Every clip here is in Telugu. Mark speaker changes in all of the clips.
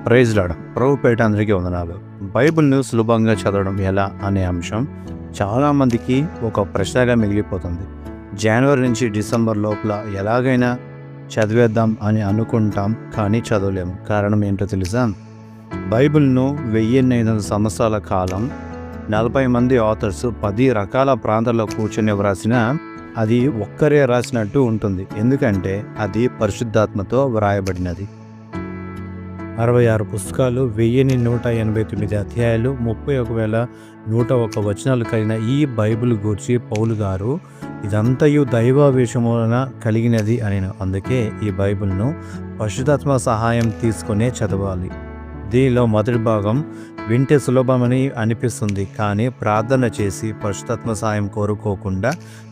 Speaker 1: Praise lord. ప్రభుపేట అందరికీ వందనాలు. బైబిల్‌ను సులభంగా చదవడం ఎలా అనే అంశం చాలామందికి ఒక ప్రశ్నగా మిగిలిపోతుంది. జనవరి నుంచి డిసెంబర్ లోపల ఎలాగైనా చదివేద్దాం అని అనుకుంటాం, కానీ చదవలేము. కారణం ఏంటో తెలుసా? బైబిల్‌ను 1500 సంవత్సరాల కాలం 40 మంది ఆథర్స్ 10 రకాల ప్రాంతాల్లో కూర్చొని వ్రాసినా అది ఒక్కరే రాసినట్టు ఉంటుంది. ఎందుకంటే అది పరిశుద్ధాత్మతో వ్రాయబడినది. 66 పుస్తకాలు, 1189 అధ్యాయాలు, 31,101 వచనాలు కలిగిన ఈ బైబిల్ గూర్చి పౌలు గారు ఇదంతయు దైవావేశము వలన కలిగినది అని. అందుకే ఈ బైబిల్ను పరిశుద్ధాత్మ సహాయం తీసుకునే చదవాలి. దీనిలో మొదటి భాగం వింటే సులభమని అనిపిస్తుంది, కానీ ప్రార్థన చేసి పరిశుద్ధాత్మ సహాయం కోరుకోకుండా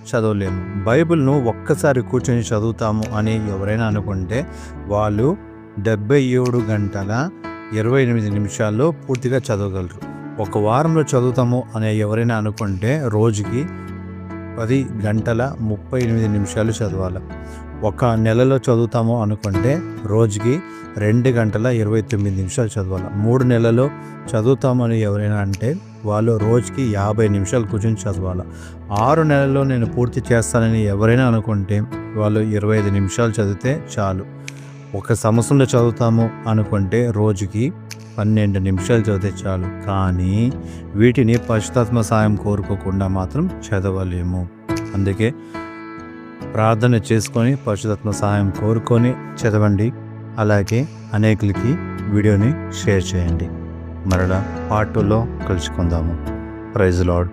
Speaker 1: చదవలేము. బైబిల్ను ఒక్కసారి కూర్చొని చదువుతాము అని ఎవరైనా అనుకుంటే వాళ్ళు 77 గంటల 28 నిమిషాల్లో పూర్తిగా చదవగలరు. ఒక వారంలో చదువుతాము అనే ఎవరైనా అనుకుంటే రోజుకి 10 గంటల 38 నిమిషాలు చదవాలి. ఒక నెలలో చదువుతాము అనుకుంటే రోజుకి 2 గంటల 29 నిమిషాలు చదవాలి. 3 నెలల్లో చదువుతామని ఎవరైనా అంటే వాళ్ళు రోజుకి 50 నిమిషాలు కూర్చొని చదవాలి. 6 నెలల్లో నేను పూర్తి చేస్తానని ఎవరైనా అనుకుంటే వాళ్ళు 25 నిమిషాలు చదివితే చాలు. ఒక సంవత్సరంలో చదువుతాము అనుకుంటే రోజుకి 12 నిమిషాలు చదివితే చాలు. కానీ వీటిని పరిశుద్ధాత్మ సహాయం కోరుకోకుండా మాత్రం చదవలేము. అందుకే ప్రార్థన చేసుకొని పరిశుద్ధాత్మ సహాయం కోరుకొని చదవండి. అలాగే అనేకులకి వీడియోని షేర్ చేయండి. మరలా పార్ట్ 2లో కలుసుకుందాము. Praise lord.